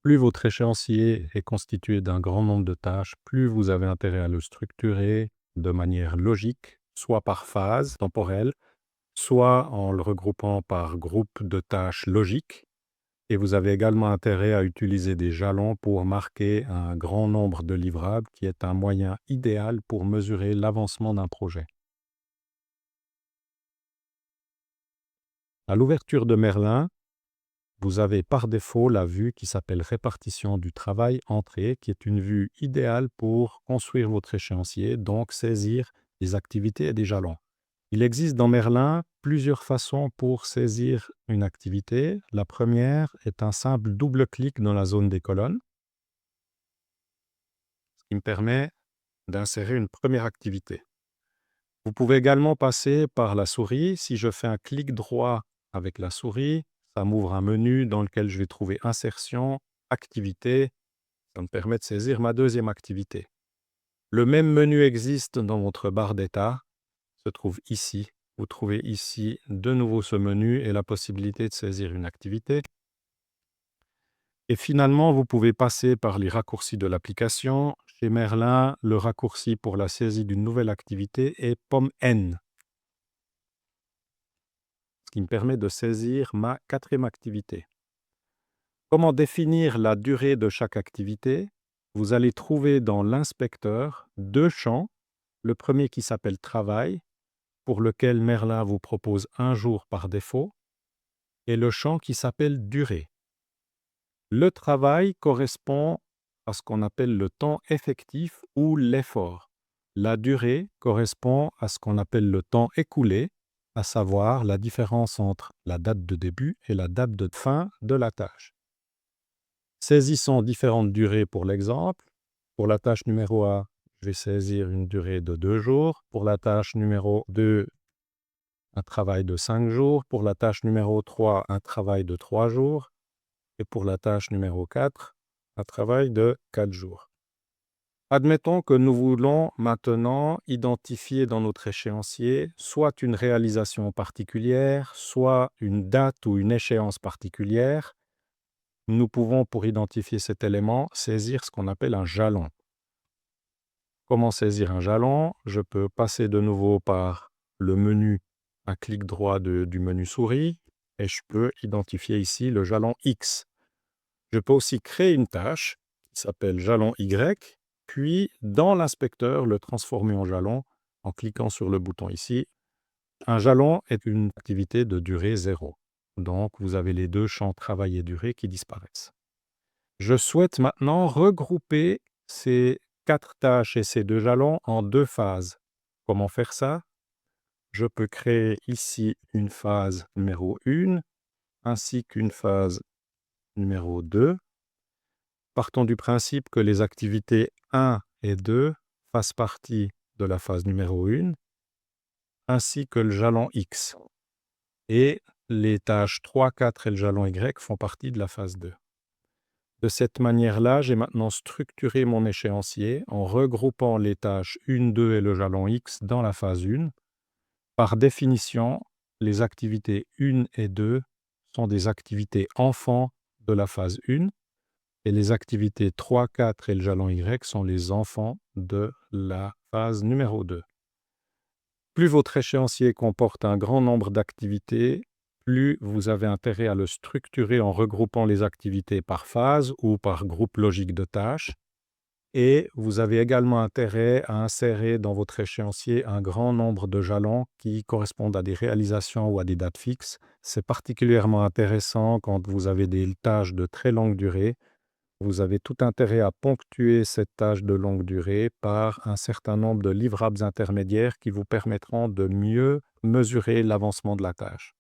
Plus votre échéancier est constitué d'un grand nombre de tâches, plus vous avez intérêt à le structurer de manière logique, soit par phase temporelle, soit en le regroupant par groupe de tâches logiques. Et vous avez également intérêt à utiliser des jalons pour marquer un grand nombre de livrables, qui est un moyen idéal pour mesurer l'avancement d'un projet. À l'ouverture de Merlin, vous avez par défaut la vue qui s'appelle répartition du travail entrée, qui est une vue idéale pour construire votre échéancier, donc saisir des activités et des jalons. Il existe dans Merlin plusieurs façons pour saisir une activité. La première est un simple double-clic dans la zone des colonnes, ce qui me permet d'insérer une première activité. Vous pouvez également passer par la souris. Si je fais un clic droit avec la souris, ça m'ouvre un menu dans lequel je vais trouver Insertion, Activité. Ça me permet de saisir ma deuxième activité. Le même menu existe dans votre barre d'état, se trouve ici. Vous trouvez ici de nouveau ce menu et la possibilité de saisir une activité. Et finalement, vous pouvez passer par les raccourcis de l'application. Chez Merlin, le raccourci pour la saisie d'une nouvelle activité est pomme N, ce qui me permet de saisir ma quatrième activité. Comment définir la durée de chaque activité? Vous allez trouver dans l'inspecteur deux champs. Le premier qui s'appelle Travail, pour lequel Merlin vous propose 1 jour par défaut, et le champ qui s'appelle Durée. Le travail correspond à ce qu'on appelle le temps effectif ou l'effort. La durée correspond à ce qu'on appelle le temps écoulé, à savoir la différence entre la date de début et la date de fin de la tâche. Saisissons différentes durées pour l'exemple. Pour la tâche numéro 1, je vais saisir une durée de 2 jours. Pour la tâche numéro 2, un travail de 5 jours. Pour la tâche numéro 3, un travail de 3 jours. Et pour la tâche numéro 4, un travail de 4 jours. Admettons que nous voulons maintenant identifier dans notre échéancier soit une réalisation particulière, soit une date ou une échéance particulière. Nous pouvons, pour identifier cet élément, saisir ce qu'on appelle un jalon. Comment saisir un jalon? Je peux passer de nouveau par le menu, un clic droit du menu souris, et je peux identifier ici le jalon X. Je peux aussi créer une tâche qui s'appelle jalon Y, puis dans l'inspecteur, le transformer en jalon en cliquant sur le bouton ici. Un jalon est une activité de durée 0. Donc, vous avez les deux champs travail et durée qui disparaissent. Je souhaite maintenant regrouper ces 4 tâches et ces 2 jalons en 2 phases. Comment faire ça? Je peux créer ici une phase numéro 1 ainsi qu'une phase numéro 2. Partons du principe que les activités 1 et 2 fassent partie de la phase numéro 1, ainsi que le jalon X. Et les tâches 3, 4 et le jalon Y font partie de la phase 2. De cette manière-là, j'ai maintenant structuré mon échéancier en regroupant les tâches 1, 2 et le jalon X dans la phase 1. Par définition, les activités 1 et 2 sont des activités enfants de la phase 1 et les activités 3, 4 et le jalon Y sont les enfants de la phase numéro 2. Plus votre échéancier comporte un grand nombre d'activités, plus vous avez intérêt à le structurer en regroupant les activités par phase ou par groupe logique de tâches. Et vous avez également intérêt à insérer dans votre échéancier un grand nombre de jalons qui correspondent à des réalisations ou à des dates fixes. C'est particulièrement intéressant quand vous avez des tâches de très longue durée. Vous avez tout intérêt à ponctuer cette tâche de longue durée par un certain nombre de livrables intermédiaires qui vous permettront de mieux mesurer l'avancement de la tâche.